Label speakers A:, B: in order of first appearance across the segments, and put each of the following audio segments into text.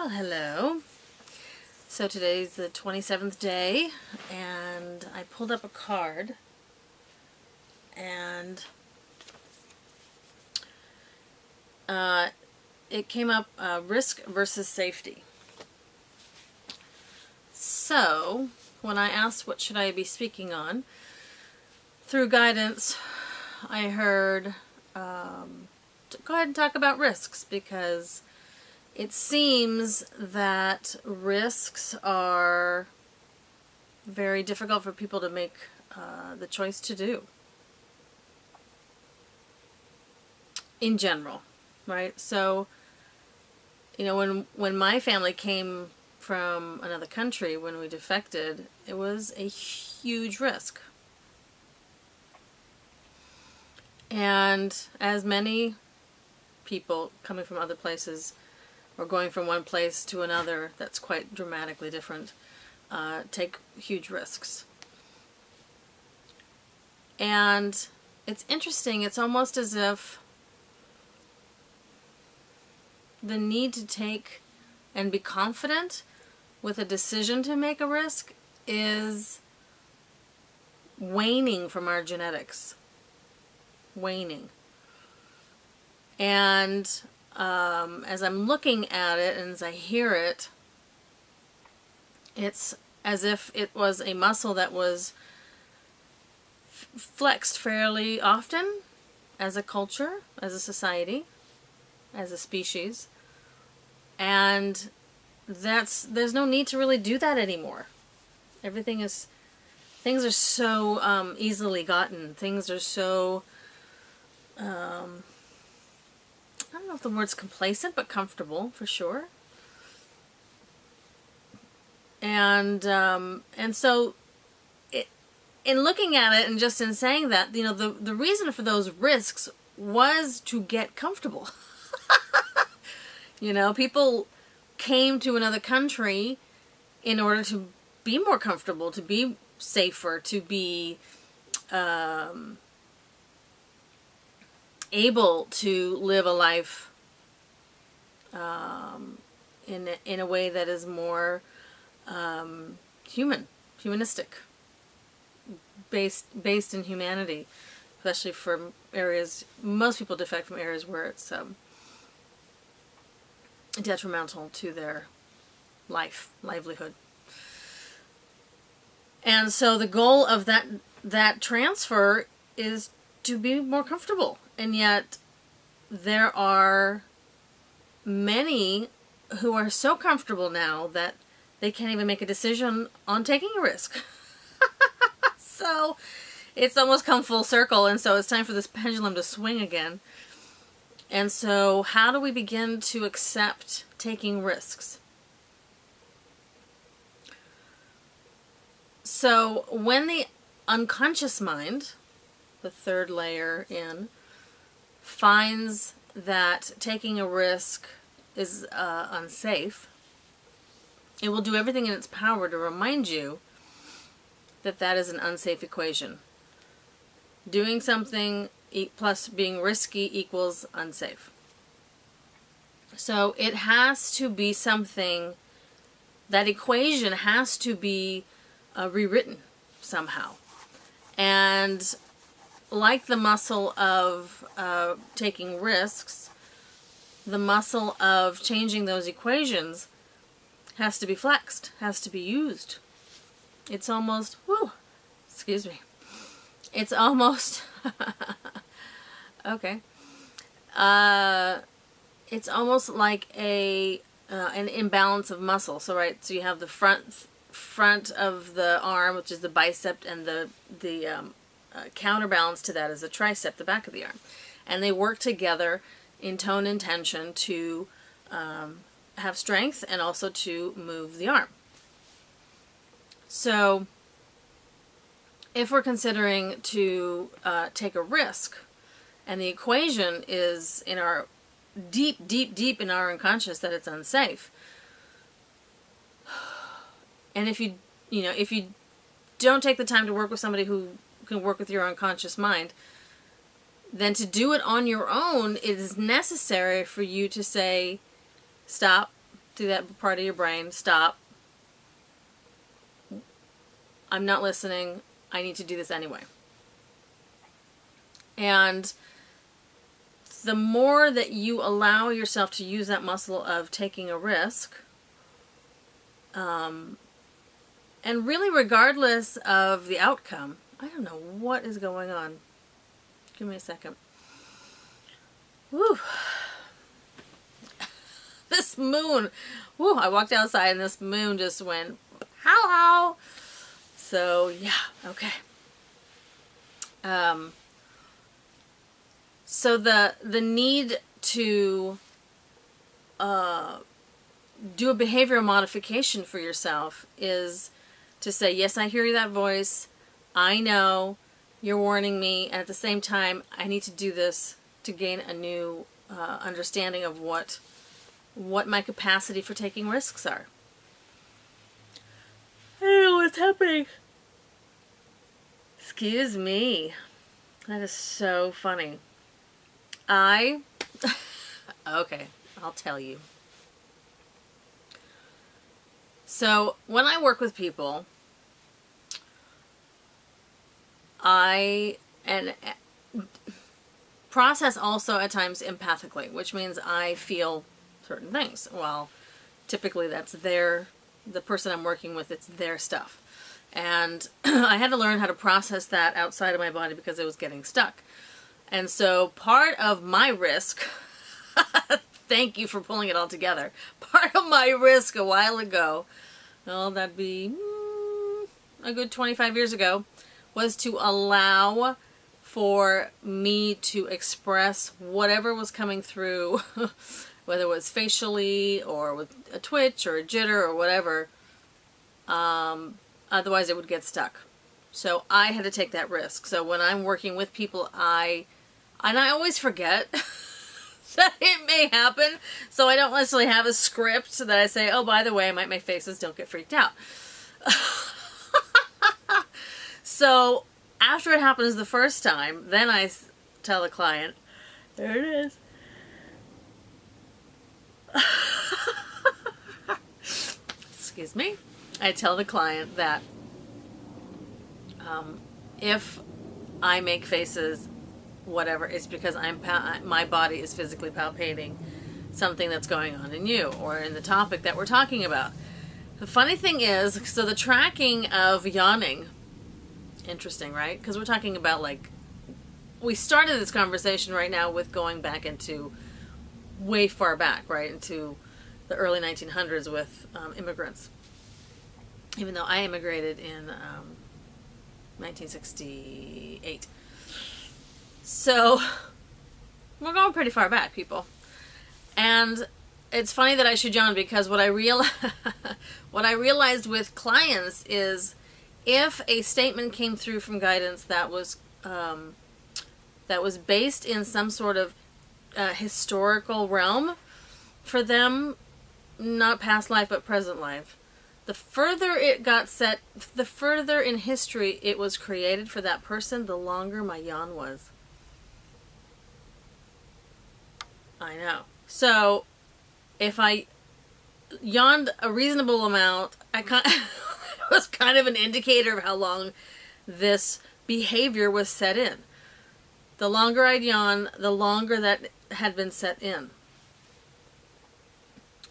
A: Well, hello. So today's the 27th day, and I pulled up a card, and it came up risk versus safety. So when I asked what should I be speaking on, through guidance, I heard go ahead and talk about risks, because it seems that risks are very difficult for people to make the choice to do. In general, right? So, you know, when my family came from another country, when we defected, it was a huge risk. And as many people coming from other places, or going from one place to another that's quite dramatically different, take huge risks. And it's interesting, it's almost as if the need to take and be confident with a decision to make a risk is waning from our genetics. Waning. And as I'm looking at it and as I hear it, it's as if it was a muscle that was flexed fairly often as a culture, as a society, as a species, and there's no need to really do that anymore. Things are so easily gotten. Things are so I don't know if the word's complacent, but comfortable for sure. And so in looking at it and just in saying that, you know, the reason for those risks was to get comfortable. You know, people came to another country in order to be more comfortable, to be safer, to be able to live a life in a way that is more humanistic, based in humanity, especially for areas. Most people defect from areas where it's detrimental to their livelihood. And so the goal of that transfer is to be more comfortable. And yet there are many who are so comfortable now that they can't even make a decision on taking a risk. So it's almost come full circle, and so it's time for this pendulum to swing again. And so how do we begin to accept taking risks? So when the unconscious mind, the third layer in, finds that taking a risk is unsafe, it will do everything in its power to remind you that that is an unsafe equation. Doing something plus being risky equals unsafe. So it has to be something, that equation has to be rewritten somehow. And like the muscle of taking risks, the muscle of changing those equations has to be flexed, has to be used. It's almost, excuse me. It's almost, okay. It's almost like an imbalance of muscle. So so you have the front of the arm, which is the bicep, and the counterbalance to that is the tricep, the back of the arm. And they work together in tone and tension to have strength and also to move the arm. So if we're considering to take a risk, and the equation is in our deep in our unconscious that it's unsafe, and if you don't take the time to work with somebody who can work with your unconscious mind, then to do it on your own, it is necessary for you to say, stop, through that part of your brain, stop. I'm not listening. I need to do this anyway. And the more that you allow yourself to use that muscle of taking a risk, and really regardless of the outcome, I don't know what is going on. Give me a second. Woo. This moon. Woo, I walked outside and this moon just went, hello. So, yeah, okay. So the need to do a behavioral modification for yourself is to say, yes, I hear that voice. I know you're warning me. And at the same time, I need to do this to gain a new understanding of what my capacity for taking risks are. I don't know what's happening. Excuse me. That is so funny. Okay, I'll tell you. So, when I work with people, I process also at times empathically, which means I feel certain things. Well, typically that's the person I'm working with, it's their stuff. And I had to learn how to process that outside of my body because it was getting stuck. And so part of my risk, thank you for pulling it all together, part of my risk a while ago, well, that'd be a good 25 years ago, was to allow for me to express whatever was coming through, whether it was facially or with a twitch or a jitter or whatever. Otherwise it would get stuck. So I had to take that risk. So when I'm working with people, I always forget that it may happen. So I don't necessarily have a script that I say, oh, by the way, I might make faces, don't get freaked out. So after it happens the first time, then I tell the client, there it is. Excuse me. I tell the client that if I make faces, whatever, it's because my body is physically palpating something that's going on in you or in the topic that we're talking about. The funny thing is, so the tracking of yawning, interesting, right? Because we're talking about, like, we started this conversation right now with going back into way far back, right, into the early 1900s with immigrants. Even though I immigrated in 1968. So, we're going pretty far back, people. And it's funny that I should yawn because what I realized with clients is if a statement came through from guidance that was based in some sort of historical realm for them, not past life but present life, the further it got set, the further in history it was created for that person, the longer my yawn was. I know. So, if I yawned a reasonable amount, it was kind of an indicator of how long this behavior was set in. The longer I'd yawn, the longer that had been set in.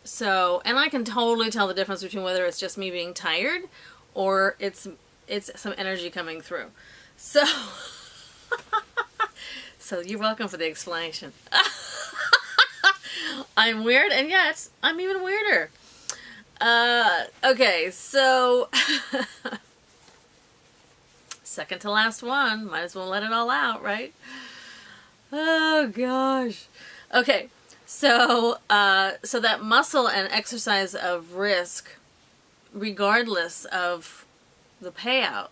A: So, and I can totally tell the difference between whether it's just me being tired or it's some energy coming through. So, so you're welcome for the explanation. I'm weird, and yet I'm even weirder. Okay, so second to last one. Might as well let it all out, right? Oh gosh. Okay, so so that muscle and exercise of risk, regardless of the payout,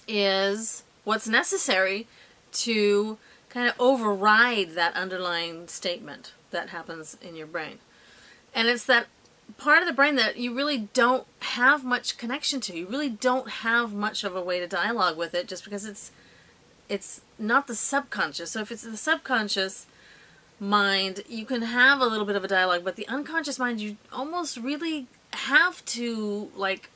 A: is what's necessary to kind of override that underlying statement that happens in your brain. And it's that part of the brain that you really don't have much connection to. You really don't have much of a way to dialogue with it just because it's not the subconscious. So if it's the subconscious, mind, you can have a little bit of a dialogue, but the unconscious mind, you almost really have to, like,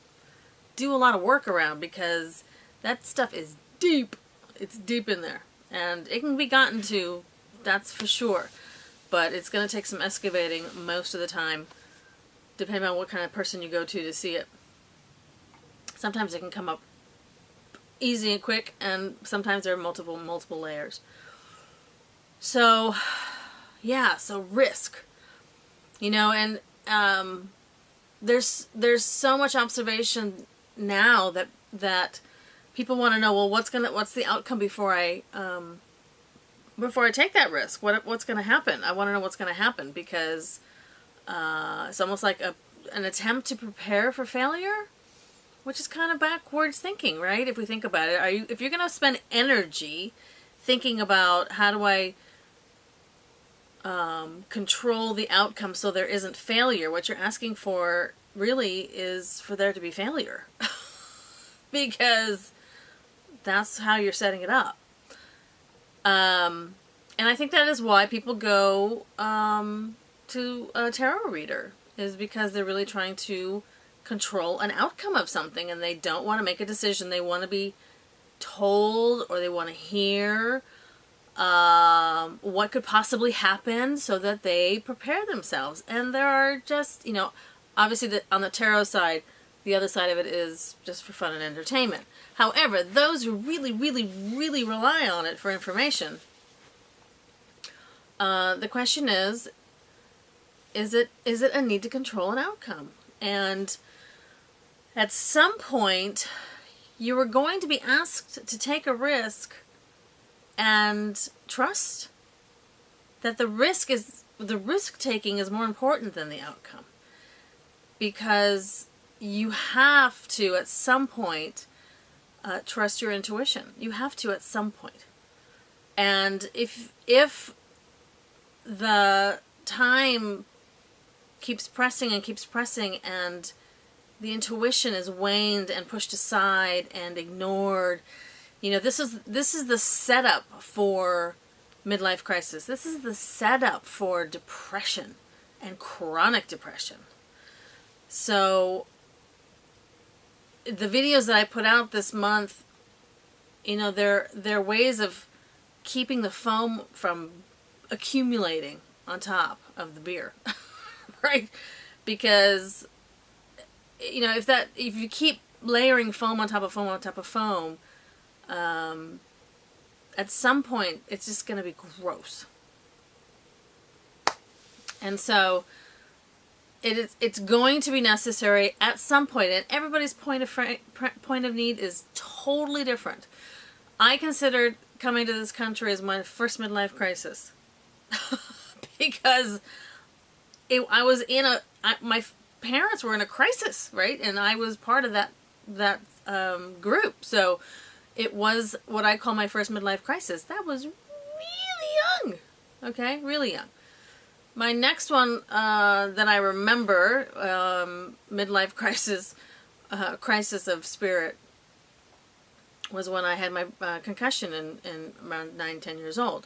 A: do a lot of work around, because that stuff is deep. It's deep in there. And it can be gotten to, that's for sure. But it's going to take some excavating most of the time, depending on what kind of person you go to see it. Sometimes it can come up easy and quick, and sometimes there are multiple layers. So, yeah, so risk. You know, and there's so much observation now that people want to know, well, what's the outcome before I take that risk? What's going to happen? I want to know what's going to happen, because it's almost like an attempt to prepare for failure, which is kind of backwards thinking, right? If we think about it, if you're going to spend energy thinking about how do I control the outcome so there isn't failure, what you're asking for really is for there to be failure, because that's how you're setting it up. And I think that is why people go to a tarot reader, is because they're really trying to control an outcome of something, and they don't want to make a decision. They want to be told, or they want to hear what could possibly happen so that they prepare themselves. And there are just, you know, obviously on the tarot side, the other side of it is just for fun and entertainment. However, those who really, really, really rely on it for information, the question is it a need to control an outcome? And at some point, you are going to be asked to take a risk and trust that the risk taking is more important than the outcome, because you have to at some point trust your intuition. You have to at some point. And if the time keeps pressing and the intuition is waned and pushed aside and ignored, you know, this is the setup for midlife crisis. This is the setup for depression and chronic depression. So the videos that I put out this month, you know, they're ways of keeping the foam from accumulating on top of the beer, right? Because, you know, if you keep layering foam on top of foam on top of foam, at some point it's just going to be gross. And so it's going to be necessary at some point, and everybody's point of need is totally different. I considered coming to this country as my first midlife crisis because my parents were in a crisis, right? And I was part of that group. So it was what I call my first midlife crisis. That was really young. Okay, really young. My next one that I remember, midlife crisis of spirit, was when I had my concussion in around 9-10 years old.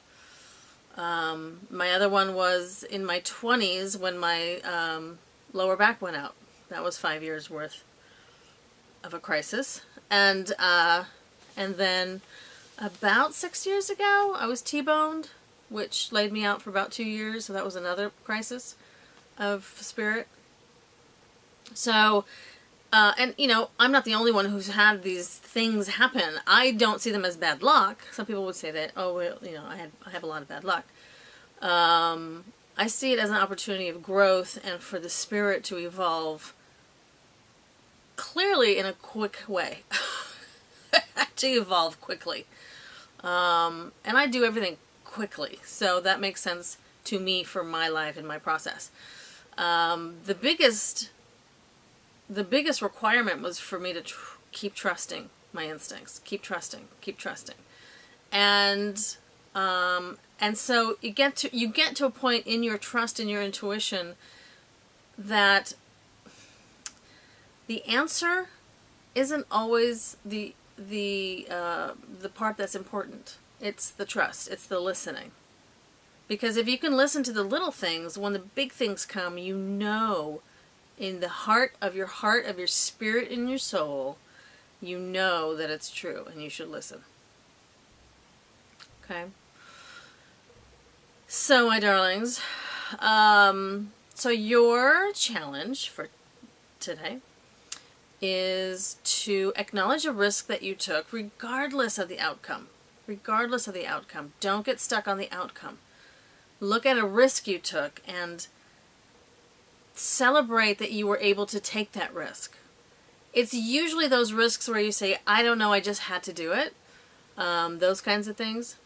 A: My other one was in my 20s when my lower back went out. That was 5 years worth of a crisis. And then about 6 years ago, I was T-boned, which laid me out for about 2 years. So that was another crisis of spirit. So, and you know, I'm not the only one who's had these things happen. I don't see them as bad luck. Some people would say that, oh, well, you know, I have a lot of bad luck. I see it as an opportunity of growth and for the spirit to evolve clearly in a quick way. To evolve quickly. And I do everything quickly, so that makes sense to me for my life and my process. The biggest requirement was for me to keep trusting my instincts, keep trusting, and so you get to a point in your trust and your intuition that the answer isn't always the part that's important. It's the trust. It's the listening. Because if you can listen to the little things, when the big things come, you know, in the heart, of your spirit, and your soul, you know that it's true and you should listen. Okay? So, my darlings, so your challenge for today is to acknowledge a risk that you took regardless of the outcome. Regardless of the outcome. Don't get stuck on the outcome. Look at a risk you took and celebrate that you were able to take that risk. It's usually those risks where you say, I don't know, I just had to do it. Those kinds of things.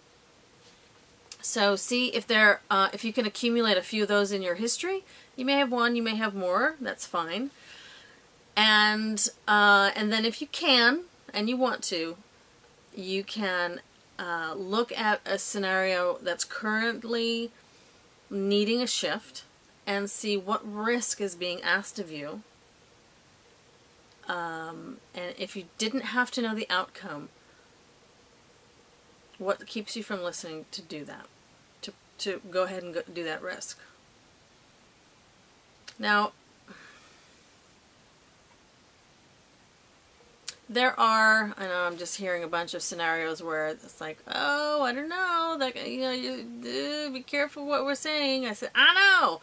A: So see if you can accumulate a few of those in your history. You may have one, you may have more. That's fine. And then if you can, and you want to, you can look at a scenario that's currently needing a shift and see what risk is being asked of you. And if you didn't have to know the outcome, what keeps you from listening to do that? To go ahead and do that risk. Now, there are, I know I'm just hearing a bunch of scenarios where it's like, oh, I don't know, like, be careful what we're saying. I said, I know.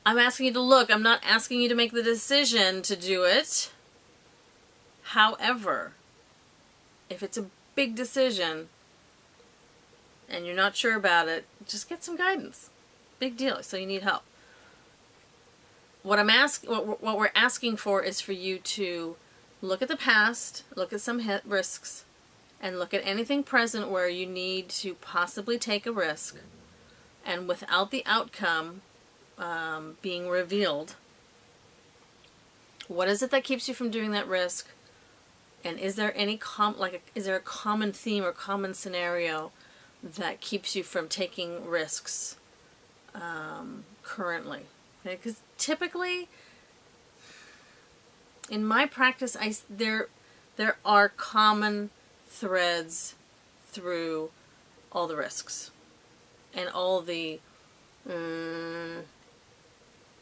A: I'm asking you to look. I'm not asking you to make the decision to do it. However, if it's a big decision and you're not sure about it, just get some guidance. Big deal. So you need help. What we're asking for is for you to look at the past, look at some risks, and look at anything present where you need to possibly take a risk, and without the outcome being revealed, what is it that keeps you from doing that risk? And is there any is there a common theme or common scenario that keeps you from taking risks currently? Okay, because typically, in my practice, there are common threads through all the risks and all the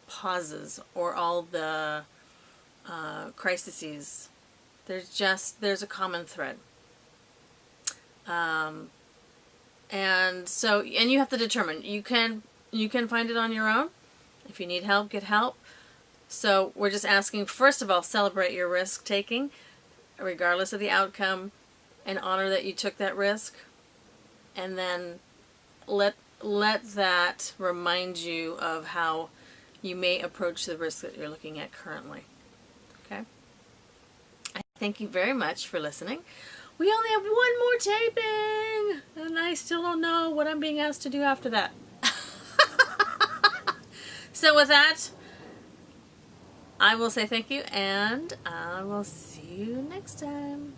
A: pauses or all the crises. There's a common thread. And you have to determine. You can find it on your own. If you need help, get help. So we're just asking, first of all, celebrate your risk taking, regardless of the outcome, and honor that you took that risk. And then let that remind you of how you may approach the risk that you're looking at currently. Okay? I thank you very much for listening. We only have one more taping, and I still don't know what I'm being asked to do after that. So with that, I will say thank you, and I will see you next time.